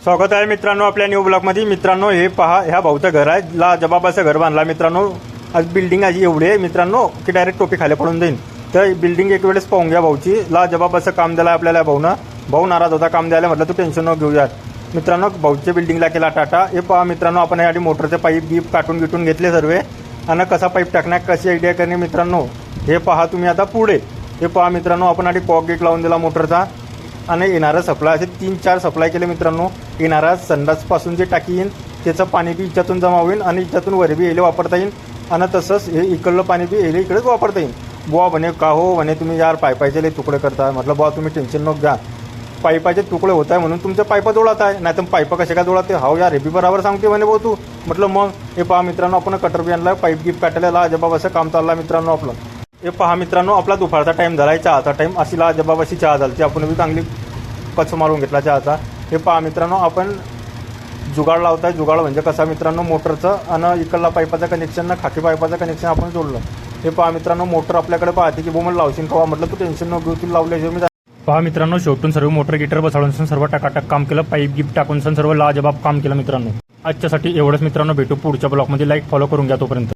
स्वागत आहे मित्रांनो आपल्या न्यू ब्लॉगमध्ये। मित्रांनो हे पहा, ह्या भाऊचं घर आहे, लाजबाब असं घर बांधला मित्रांनो। आज बिल्डिंग आज एवढी आहे मित्रांनो की डायरेक्ट टोपी खाली पडून जाईल। तर बिल्डिंग एक वेळेस पाहून घ्या भाऊची। लाजबाब असं काम दिलं आपल्याला भाऊनं। भाऊ नाराज होता काम द्यायला, म्हटलं तू टेन्शन नको घेऊयात मित्रांनो। भाऊच्या बिल्डिंगला केला टाटा। हे पहा मित्रांनो, आपण यासाठी मोटरचे पाईप गीप काटून घेतले सर्व, आणि कसा पाईप टाकणार कशी आयडिया करणे मित्रांनो हे पहा तुम्ही आता पुढे। हे पहा मित्रांनो, आपण आधी कॉक गेट लावून दिला मोटरचा, आणि येणारा सप्लाय असे 3-4 सप्लाय केले मित्रांनो। येणारा संडासपासून जे टाकी येईल त्याचं पाणी बी इच्छातून जमा होईल, आणि इच्छातून वर बी येले वापरता येईल, आणि तसंच हे इकडलं पाणी बी येले इकडेच वापरता येईल। बुवा म्हणे का हो म्हणे तुम्ही यार पाईपाचे लय तुकडे करताय। म्हटलं बुवा तुम्ही टेन्शन नको घ्या, पाईपाचे तुकडे होत आहे म्हणून तुमच्या पाईपा जोडत आहे, नाही तर पाईपा कशा काय जोडते। हो यार हे बी बरोबर सांगते म्हणे भाऊ तू। म्हटलं मग हे पहा मित्रांनो, आपण कटर बी आणला, पाईप गिप काटलेला, लाजबाब असं काम चालला मित्रांनो आपलं। हे पहा मित्रांनो, आपला दुपारचा टाईम झाला आहे, चहाचा टाईम। अशी लाजबाब अशी चहा झाली, आपण बी चांगली कच मारून घेतला चहाचा। हे पहा मित्रांनो, आपण जुगाड लावताय। जुगाड म्हणजे कसा मित्रांनो, मोटरचं आणि इकडला पाईपाचं कनेक्शन ना खाकी पाईपाचं कनेक्शन आपण जोडलं। हे पहा मित्रांनो, मोटर आपल्याकडे पाहते की बोमल लावशील कवा, म्हटलं तू टेन्शन नको घेऊ, तू लावल्याशिवाय मी। पहा मित्रांनो, शेवटून सर्व मोटर गिटर बसवून सर्व टाकाटाक काम केलं, पाईप गिफ्ट टाकून सर्व लाजबाब काम केलं मित्रांनो। आजच्यासाठी एवढंच मित्रांनो, भेटू पुढच्या ब्लॉगमध्ये। लाईक फॉलो करून घ्या तोपर्यंत।